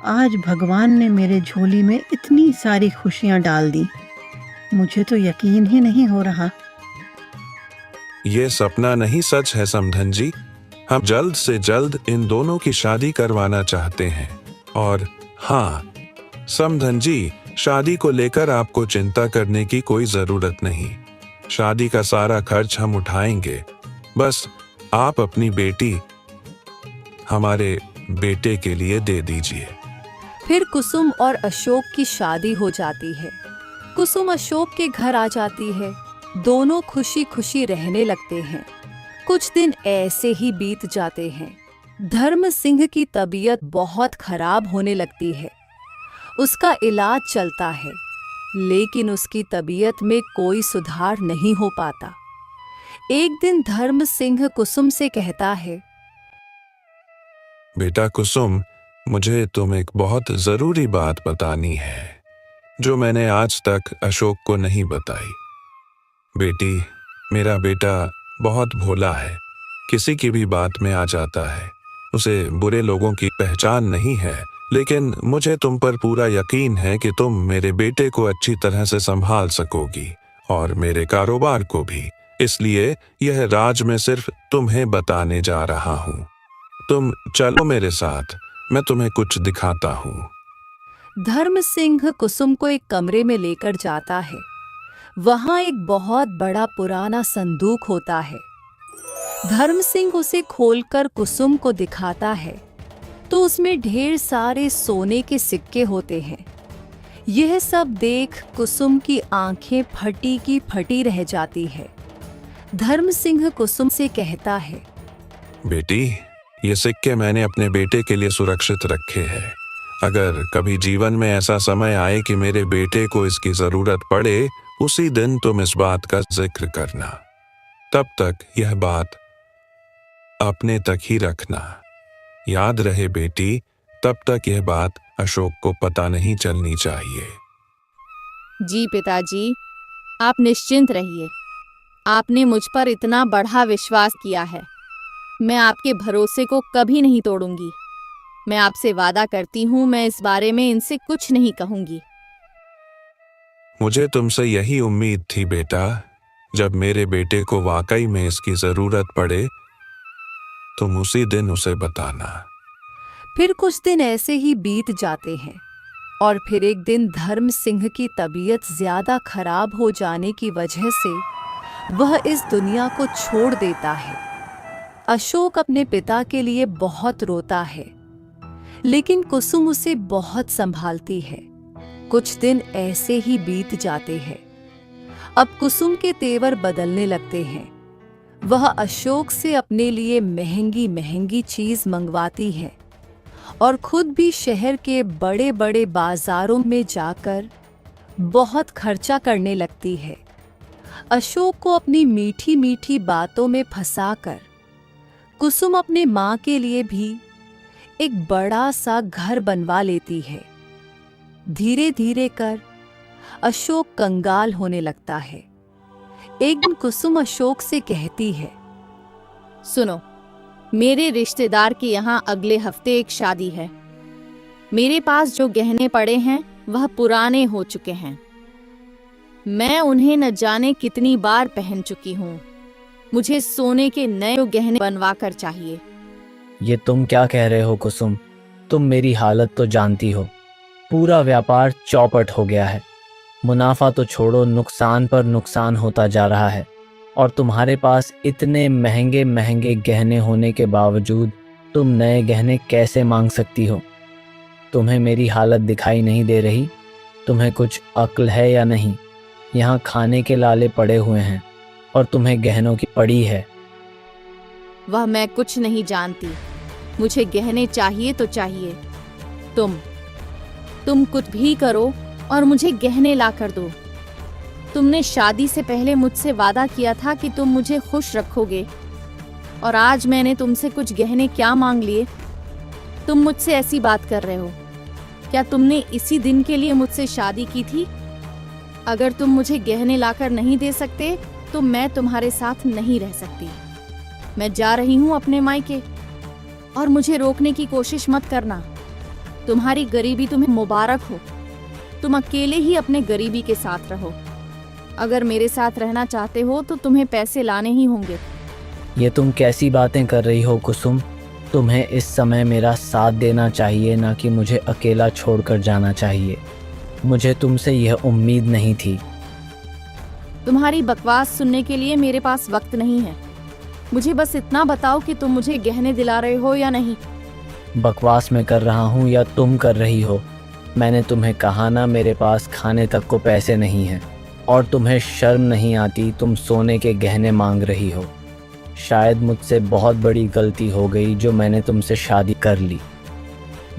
आज भगवान ने मेरे झोली में इतनी सारी खुशियाँ डाल दी। मुझे तो यकीन ही नहीं हो रहा। ये सपना नहीं सच है समधन जी। हम जल्द से जल्द इन दोनों की शादी करवाना चाहते हैं। और हाँ समधन जी, शादी को लेकर आपको चिंता करने की कोई जरूरत नहीं। शादी का सारा खर्च हम उठाएंगे। बस आप अपनी बेटी हमारे बेटे के लिए दे दीजिए। फिर कुसुम और अशोक की शादी हो जाती है। कुसुम अशोक के घर आ जाती है। दोनों खुशी खुशी रहने लगते हैं। कुछ दिन ऐसे ही बीत जाते हैं। धर्म सिंह की तबीयत बहुत खराब होने लगती है। उसका इलाज चलता है, लेकिन उसकी तबीयत में कोई सुधार नहीं हो पाता। एक दिन धर्म सिंह कुसुम से कहता है, बेटा कुसुम, मुझे तुम एक बहुत जरूरी बात बतानी है जो मैंने आज तक अशोक को नहीं बताई। बेटी, मेरा बेटा बहुत भोला है, किसी की भी बात में आ जाता है। उसे बुरे लोगों की पहचान नहीं है, लेकिन मुझे तुम पर पूरा यकीन है कि तुम मेरे बेटे को अच्छी तरह से संभाल सकोगी और मेरे कारोबार को भी। इसलिए यह राज मैं सिर्फ तुम्हें बताने जा रहा हूँ। तुम चलो मेरे साथ, मैं तुम्हें कुछ दिखाता हूँ। धर्म सिंह कुसुम को एक कमरे में लेकर जाता है। वहां एक बहुत बड़ा पुराना संदूक होता है। धर्म सिंह उसे खोलकर कुसुम को दिखाता है तो उसमें ढेर सारे सोने के सिक्के होते हैं। यह सब देख कुसुम की आंखें फटी की फटी रह जाती है। धर्म सिंह कुसुम से कहता है, बेटी, ये सिक्के मैंने अपने बेटे के लिए सुरक्षित रखे हैं। अगर कभी जीवन में ऐसा समय आए कि मेरे बेटे को इसकी जरूरत पड़े, उसी दिन तुम इस बात का जिक्र करना। तब तक यह बात अपने तक ही रखना। याद रहे बेटी, तब तक यह बात अशोक को पता नहीं चलनी चाहिए। जी पिताजी, आप निश्चिंत रहिए। आपने मुझ पर इतना बड़ा विश्वास किया है। मैं आपके भरोसे को कभी नहीं तोड़ूंगी। मैं आपसे वादा करती हूँ, मैं इस बारे में इनसे कुछ नहीं कहूंगी। मुझे तुमसे यही उम्मीद थी बेटा। जब मेरे बेटे को वाकई में इसकी जरूरत पड़े, तुम उसी दिन उसे बताना। फिर कुछ दिन ऐसे ही बीत जाते हैं और फिर एक दिन धर्म सिंह की तबीयत ज्यादा खराब हो जाने की वजह से वह इस दुनिया को छोड़ देता है। अशोक अपने पिता के लिए बहुत रोता है, लेकिन कुसुम उसे बहुत संभालती है। कुछ दिन ऐसे ही बीत जाते हैं। अब कुसुम के तेवर बदलने लगते हैं। वह अशोक से अपने लिए महंगी महंगी चीज मंगवाती है और खुद भी शहर के बड़े बड़े बाजारों में जाकर बहुत खर्चा करने लगती है। अशोक को अपनी मीठी मीठी बातों में फंसाकर कुसुम अपने माँ के लिए भी एक बड़ा सा घर बनवा लेती है। धीरे धीरे कर अशोक कंगाल होने लगता है। एक दिन कुसुम अशोक से कहती है, सुनो, मेरे रिश्तेदार के यहाँ अगले हफ्ते एक शादी है। मेरे पास जो गहने पड़े हैं वह पुराने हो चुके हैं। मैं उन्हें न जाने कितनी बार पहन चुकी हूँ। मुझे सोने के नए गहने बनवा कर चाहिए। ये तुम क्या कह रहे हो कुसुम? तुम मेरी हालत तो जानती हो। पूरा व्यापार चौपट हो गया है। मुनाफा तो छोड़ो, नुकसान पर नुकसान होता जा रहा है। और तुम्हारे पास इतने महंगे महंगे गहने होने के बावजूद तुम नए गहने कैसे मांग सकती हो? तुम्हें मेरी हालत दिखाई नहीं दे रही? तुम्हें कुछ अक्ल है या नहीं? यहाँ खाने के लाले पड़े हुए हैं और तुम्हें गहनों की पड़ी है। वह मैं कुछ नहीं जानती। मुझे गहने चाहिए तो चाहिए। तुम कुछ भी करो और मुझे गहने ला कर दो। तुमने शादी से पहले मुझसे वादा किया था कि तुम मुझे खुश रखोगे, और आज मैंने तुमसे कुछ गहने क्या मांग लिए? तुम मुझसे ऐसी बात कर रहे हो? क्या तुमने इसी दिन के लिए मुझसे शादी की थी? अगर तुम मुझे गहने लाकर नहीं दे सकते तो मैं तुम्हारे साथ नहीं रह सकती। मैं जा रही हूँ अपने मायके, और मुझे रोकने की कोशिश मत करना। तुम्हारी गरीबी तुम्हें मुबारक हो। तुम अकेले ही अपने गरीबी के साथ रहो। अगर मेरे साथ रहना चाहते हो तो तुम्हें पैसे लाने ही होंगे। ये तुम कैसी बातें कर रही हो कुसुम? तुम्हें इस समय मेरा साथ देना चाहिए, ना कि मुझे अकेला छोड़कर जाना चाहिए। मुझे तुमसे यह उम्मीद नहीं थी। तुम्हारी बकवास सुनने के लिए मेरे पास वक्त नहीं है। मुझे बस इतना बताओ कि तुम मुझे गहने दिला रहे हो या नहीं। बकवास मैं कर रहा हूँ या तुम कर रही हो? मैंने तुम्हें कहा ना, मेरे पास खाने तक को पैसे नहीं हैं। और तुम्हें शर्म नहीं आती? तुम सोने के गहने मांग रही हो। शायद मुझसे बहुत बड़ी गलती हो गई जो मैंने तुमसे शादी कर ली।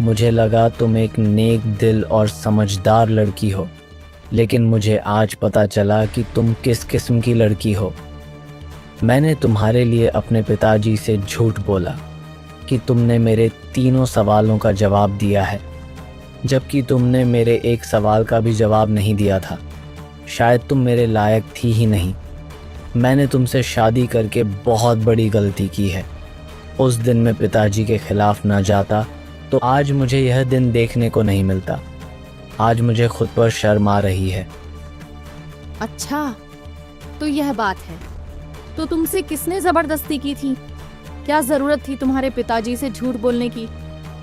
मुझे लगा तुम एक नेक दिल और समझदार लड़की हो, लेकिन मुझे आज पता चला कि तुम किस किस्म की लड़की हो। मैंने तुम्हारे लिए अपने पिताजी से झूठ बोला कि तुमने मेरे तीनों सवालों का जवाब दिया है, जबकि तुमने मेरे एक सवाल का भी जवाब नहीं दिया था। शायद तुम मेरे लायक थी ही नहीं। मैंने तुमसे शादी करके बहुत बड़ी गलती की है। उस दिन मैं पिताजी के खिलाफ ना जाता तो आज मुझे यह दिन देखने को नहीं मिलता। आज मुझे खुद पर शर्म आ रही है। अच्छा, तो यह बात है। तो तुमसे किसने जबरदस्ती की थी? क्या जरूरत थी तुम्हारे पिताजी से झूठ बोलने की?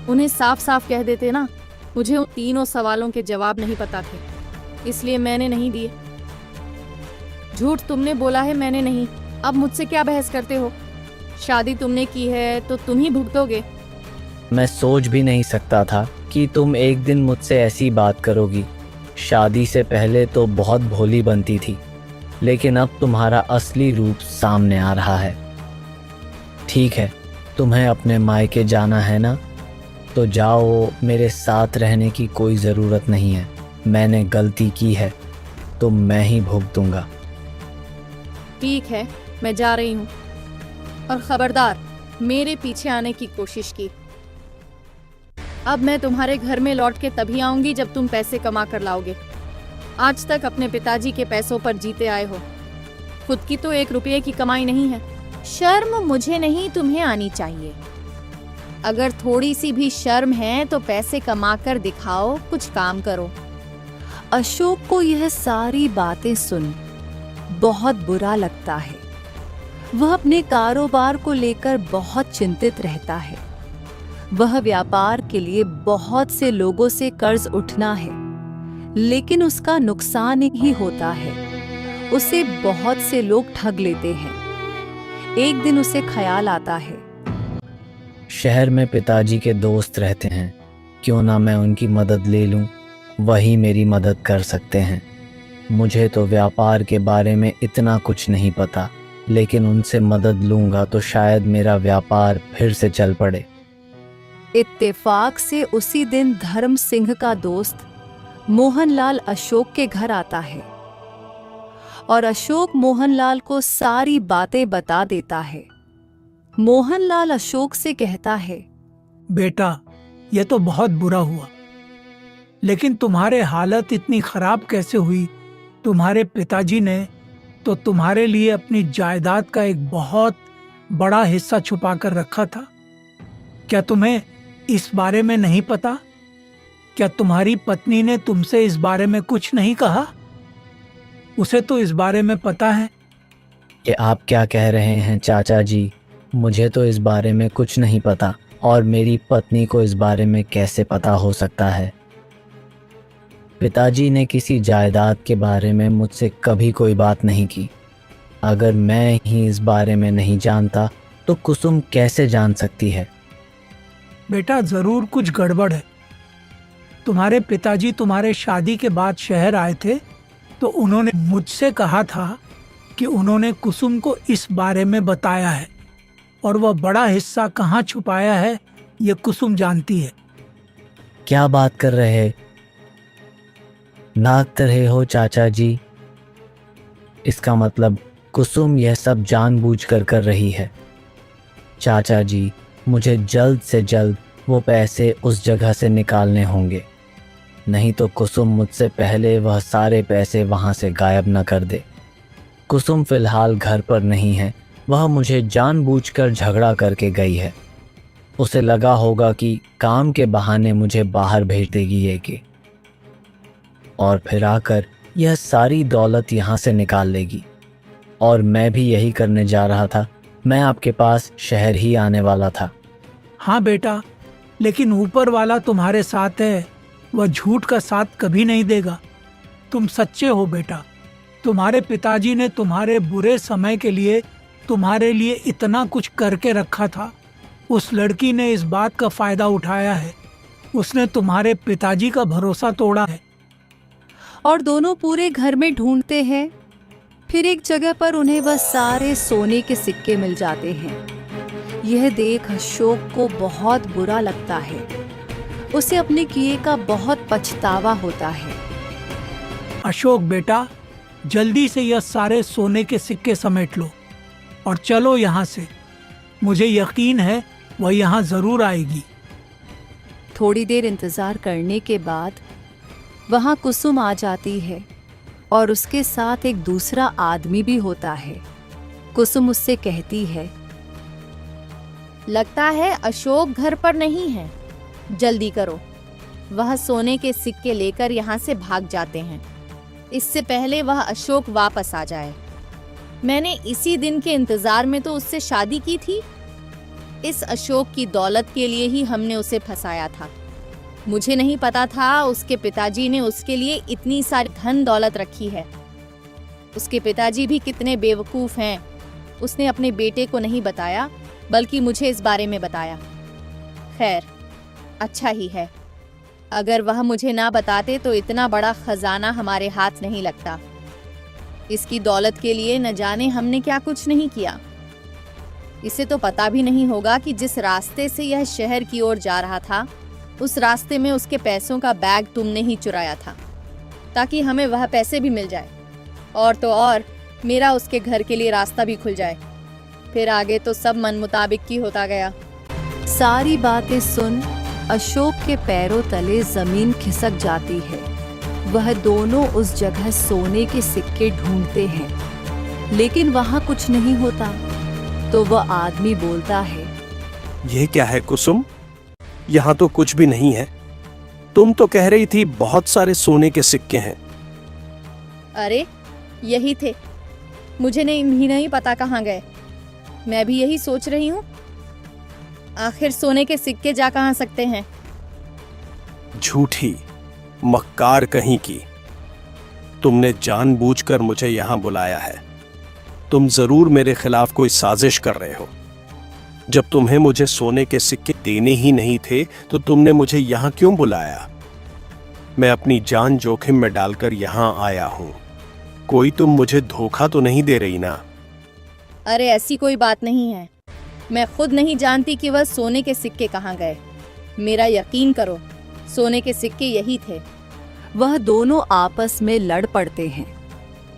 उन्हें साफ साफ कह देते ना। मुझे उन तीनों सवालों के जवाब नहीं पता थे, इसलिए मैंने नहीं दिए। झूठ तुमने बोला है, मैंने नहीं। अब मुझसे क्या बहस करते हो? शादी तुमने की है तो तुम ही भुगतोगे। मैं सोच भी नहीं सकता था कि तुम एक दिन मुझसे ऐसी बात करोगी। शादी से पहले तो बहुत भोली बनती थी, लेकिन अब तुम्हारा असली रूप सामने आ रहा है। ठीक है, तुम्हें अपने मायके जाना है ना, तो जाओ। मेरे साथ रहने की कोई ज़रूरत नहीं है। मैंने गलती की है तो मैं ही भुगतूंगा। ठीक है, मैं जा रही हूँ। और खबरदार, मेरे पीछे आने की कोशिश की। अब मैं तुम्हारे घर में लौट के तभी आऊंगी जब तुम पैसे कमा कर लाओगे। आज तक अपने पिताजी के पैसों पर जीते आए हो। खुद की तो 1 रुपये की कमाई नहीं है। शर्म मुझे नहीं, तुम्हें आनी चाहिए। अगर थोड़ी सी भी शर्म है तो पैसे कमा कर दिखाओ, कुछ काम करो। अशोक को यह सारी बातें सुन बहुत बुरा लगता है। वह अपने कारोबार को लेकर बहुत चिंतित रहता है। वह व्यापार के लिए बहुत से लोगों से कर्ज उठना है, लेकिन उसका नुकसान ही होता है। उसे बहुत से लोग ठग लेते हैं। एक दिन उसे ख्याल आता है, शहर में पिताजी के दोस्त रहते हैं, क्यों ना मैं उनकी मदद ले लूं। वही मेरी मदद कर सकते हैं। मुझे तो व्यापार के बारे में इतना कुछ नहीं पता, लेकिन उनसे मदद लूंगा तो शायद मेरा व्यापार फिर से चल पड़े। इत्तेफाक से उसी दिन धर्म सिंह का दोस्त मोहनलाल अशोक के घर आता है और अशोक मोहनलाल को सारी बातें बता देता है। मोहनलाल अशोक से कहता है, बेटा, यह तो बहुत बुरा हुआ, लेकिन तुम्हारे हालत इतनी खराब कैसे हुई? तुम्हारे पिताजी ने तो तुम्हारे लिए अपनी जायदाद का एक बहुत बड़ा हिस्सा छुपा कर रखा था। क्या तुम्हें इस बारे में नहीं पता? क्या तुम्हारी पत्नी ने तुमसे इस बारे में कुछ नहीं कहा? उसे तो इस बारे में पता है। ये आप क्या कह रहे हैं चाचा जी? मुझे तो इस बारे में कुछ नहीं पता, और मेरी पत्नी को इस बारे में कैसे पता हो सकता है? पिताजी ने किसी जायदाद के बारे में मुझसे कभी कोई बात नहीं की। अगर मैं ही इस बारे में नहीं जानता तो कुसुम कैसे जान सकती है? बेटा, जरूर कुछ गड़बड़ है। तुम्हारे पिताजी तुम्हारे शादी के बाद शहर आए थे तो उन्होंने मुझसे कहा था कि उन्होंने कुसुम को इस बारे में बताया है, और वह बड़ा हिस्सा कहाँ छुपाया है ये कुसुम जानती है। क्या बात कर रहे नाक रहे हो चाचा जी? इसका मतलब कुसुम यह सब जानबूझकर कर रही है। चाचा जी, मुझे जल्द से जल्द वो पैसे उस जगह से निकालने होंगे, नहीं तो कुसुम मुझसे पहले वह सारे पैसे वहां से गायब न कर दे। कुसुम फिलहाल घर पर नहीं है। वह मुझे जानबूझकर झगड़ा करके गई है। उसे लगा होगा कि काम के बहाने मुझे बाहर भेज देगी ये कि, और फिर आकर यह सारी दौलत यहाँ से निकाल लेगी। और मैं भी यही करने जा रहा था। मैं आपके पास शहर ही आने वाला था। हाँ बेटा, लेकिन ऊपर वाला तुम्हारे साथ है, वह झूठ का साथ कभी नहीं देगा। तुम सच्चे हो बेटा। तुम्हारे पिताजी ने तुम्हारे बुरे समय के लिए तुम्हारे लिए इतना कुछ करके रखा था। उस लड़की ने इस बात का फायदा उठाया है। उसने तुम्हारे पिताजी का भरोसा तोड़ा है। और दोनों पूरे घर में ढूंढते हैं। फिर एक जगह पर उन्हें वह सारे सोने के सिक्के मिल जाते हैं। यह देख अशोक को बहुत बुरा लगता है। उसे अपने किए का बहुत पछतावा होता है। अशोक बेटा, जल्दी से यह सारे सोने के सिक्के समेट लो और चलो यहाँ से। मुझे यकीन है वह यहाँ जरूर आएगी। थोड़ी देर इंतजार करने के बाद वहां कुसुम आ जाती है और उसके साथ एक दूसरा आदमी भी होता है। कुसुम उससे कहती है, लगता है अशोक घर पर नहीं है। जल्दी करो, वह सोने के सिक्के लेकर यहाँ से भाग जाते हैं, इससे पहले वह अशोक वापस आ जाए। मैंने इसी दिन के इंतजार में तो उससे शादी की थी। इस अशोक की दौलत के लिए ही हमने उसे फंसाया था। मुझे नहीं पता था उसके पिताजी ने उसके लिए इतनी सारी धन दौलत रखी है। उसके पिताजी भी कितने बेवकूफ हैं। उसने अपने बेटे को नहीं बताया, बल्कि मुझे इस बारे में बताया। खैर, अच्छा ही है। अगर वह मुझे ना बताते तो इतना बड़ा खजाना हमारे हाथ नहीं लगता। इसकी दौलत के लिए न जाने हमने क्या कुछ नहीं किया। इसे तो पता भी नहीं होगा कि जिस रास्ते से यह शहर की ओर जा रहा था, उस रास्ते में उसके पैसों का बैग तुमने ही चुराया था, ताकि हमें वह पैसे भी मिल जाए। और तो और, मेरा उसके घर के लिए रास्ता भी खुल जाए। फिर आगे तो सब मन मुताबिक की होता गया। सारी बातें सुन अशोक के पैरों तले जमीन खिसक जाती है। वह दोनों उस जगह सोने के सिक्के ढूंढते हैं, लेकिन वहां कुछ नहीं होता। तो वह आदमी बोलता है, ये क्या है कुसुम? यहाँ तो कुछ भी नहीं है। तुम तो कह रही थी बहुत सारे सोने के सिक्के हैं। अरे यही थे, मुझे नहीं पता कहाँ गए। मैं भी यही सोच रही हूँ, आखिर सोने के सिक्के जा कहाँ सकते हैं। झूठी मक्कार कहीं की। तुमने जानबूझकर मुझे यहाँ बुलाया है। तुम जरूर मेरे खिलाफ कोई साजिश कर रहे हो। जब तुम्हें मुझे सोने के सिक्के देने ही नहीं थे तो तुमने मुझे यहाँ क्यों बुलाया? मैं अपनी जान जोखिम में डालकर यहाँ आया हूँ। कोई तुम मुझे धोखा तो नहीं दे रही ना? अरे ऐसी कोई बात नहीं है। मैं खुद नहीं जानती कि वह सोने के सिक्के कहाँ गए। मेरा यकीन करो, सोने के सिक्के यही थे। वह दोनों आपस में लड़ पड़ते हैं।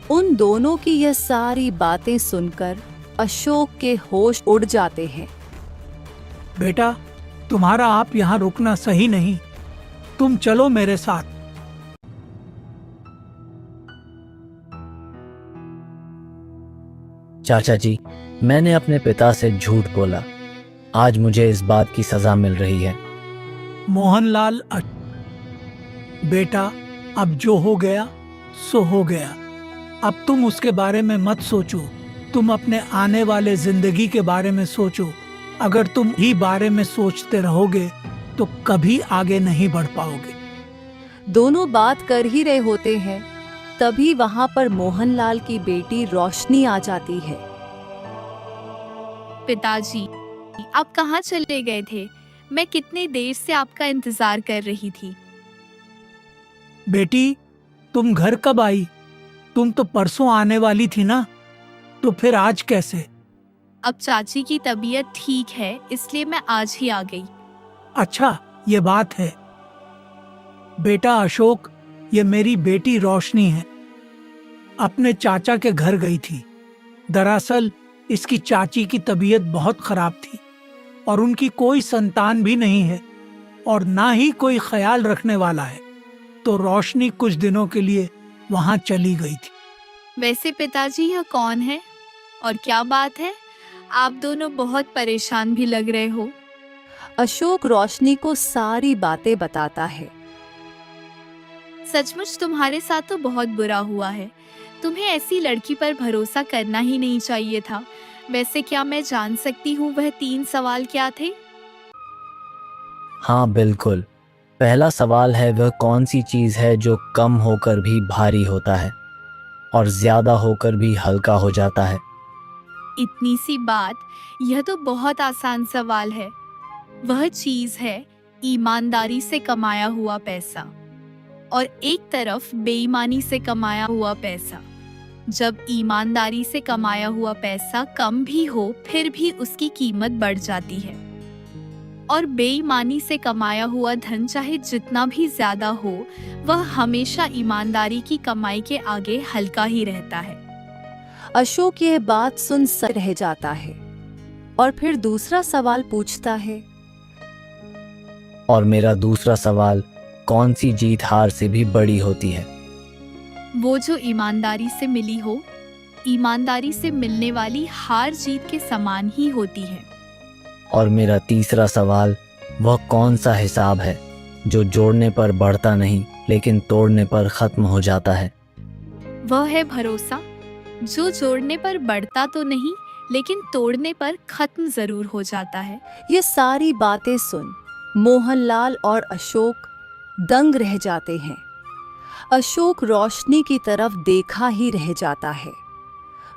उन दोनों की यह सारी बातें सुनकर अशोक के होश उड़ जाते हैं। बेटा, तुम्हारा आप यहाँ रुकना सही नहीं। तुम चलो मेरे साथ। चाचा जी, मैंने अपने पिता से झूठ बोला। आज मुझे इस बात की सजा मिल रही है। मोहनलाल, बेटा, अब जो हो गया सो हो गया। अब तुम उसके बारे में मत सोचो। तुम अपने आने वाले जिंदगी के बारे में सोचो। अगर तुम ही बारे में सोचते रहोगे तो कभी आगे नहीं बढ़ पाओगे। दोनों बात कर ही रहे होते हैं, तभी वहां पर मोहनलाल की बेटी रोशनी आ जाती है। पिताजी, आप कहाँ चले गए थे? मैं कितनी देर से आपका इंतजार कर रही थी। बेटी, तुम घर कब आई? तुम तो परसों आने वाली थी ना, तो फिर आज कैसे? अब चाची की तबीयत ठीक है, इसलिए मैं आज ही आ गई। अच्छा, ये बात है। बेटा अशोक, ये मेरी बेटी रोशनी है। अपने चाचा के घर गई थी। दरअसल इसकी चाची की तबीयत बहुत खराब थी और उनकी कोई संतान भी नहीं है और ना ही कोई ख्याल रखने वाला है। तो रोशनी कुछ दिनों के लिए वहां चली गई थी। वैसे पिताजी, यह कौन है और क्या बात है? आप दोनों बहुत परेशान भी लग रहे हो। अशोक रोशनी को सारी बातें बताता है। सचमुच तुम्हारे साथ तो बहुत बुरा हुआ है। तुम्हें ऐसी लड़की पर भरोसा करना ही नहीं चाहिए था। वैसे क्या मैं जान सकती हूँ वह 3 सवाल क्या थे? हाँ बिल्कुल। पहला सवाल है, वह कौन सी चीज़ है जो कम होकर भी भारी होता है और ज़्यादा होकर भी हल्का हो जाता है? इतनी सी बात, यह तो बहुत आसान सवाल है। वह चीज है ईमानदारी से कमाया हुआ पैसा और एक तरफ बेईमानी से कमाया हुआ पैसा। जब ईमानदारी से कमाया हुआ पैसा कम भी हो फिर भी उसकी कीमत बढ़ जाती है, और बेईमानी से कमाया हुआ धन चाहे जितना भी ज्यादा हो वह हमेशा ईमानदारी की कमाई के आगे हल्का ही रहता है। अशोक यह बात सुन सर रह जाता है और फिर दूसरा सवाल पूछता है। और मेरा दूसरा सवाल, कौन सी जीत हार से भी बड़ी होती है? वो जो ईमानदारी से मिली हो। ईमानदारी से मिलने वाली हार जीत के समान ही होती है। और मेरा तीसरा सवाल, वह कौन सा हिसाब है जो जोड़ने पर बढ़ता नहीं लेकिन तोड़ने पर खत्म हो जाता है? वह है भरोसा, जो जोड़ने पर बढ़ता तो नहीं लेकिन तोड़ने पर खत्म जरूर हो जाता है। ये सारी बातें सुन मोहनलाल और अशोक दंग रह जाते हैं। अशोक रोशनी की तरफ देखा ही रह जाता है।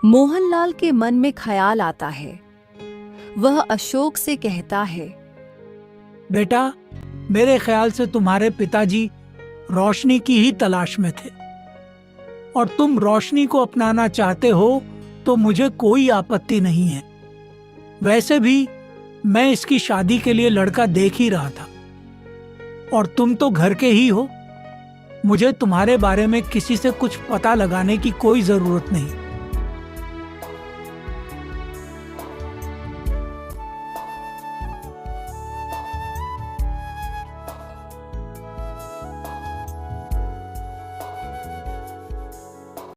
मोहनलाल के मन में ख्याल आता है। वह अशोक से कहता है, बेटा, मेरे ख्याल से तुम्हारे पिताजी रोशनी की ही तलाश में थे और तुम रोशनी को अपनाना चाहते हो तो मुझे कोई आपत्ति नहीं है। वैसे भी मैं इसकी शादी के लिए लड़का देख ही रहा था और तुम तो घर के ही हो। मुझे तुम्हारे बारे में किसी से कुछ पता लगाने की कोई जरूरत नहीं।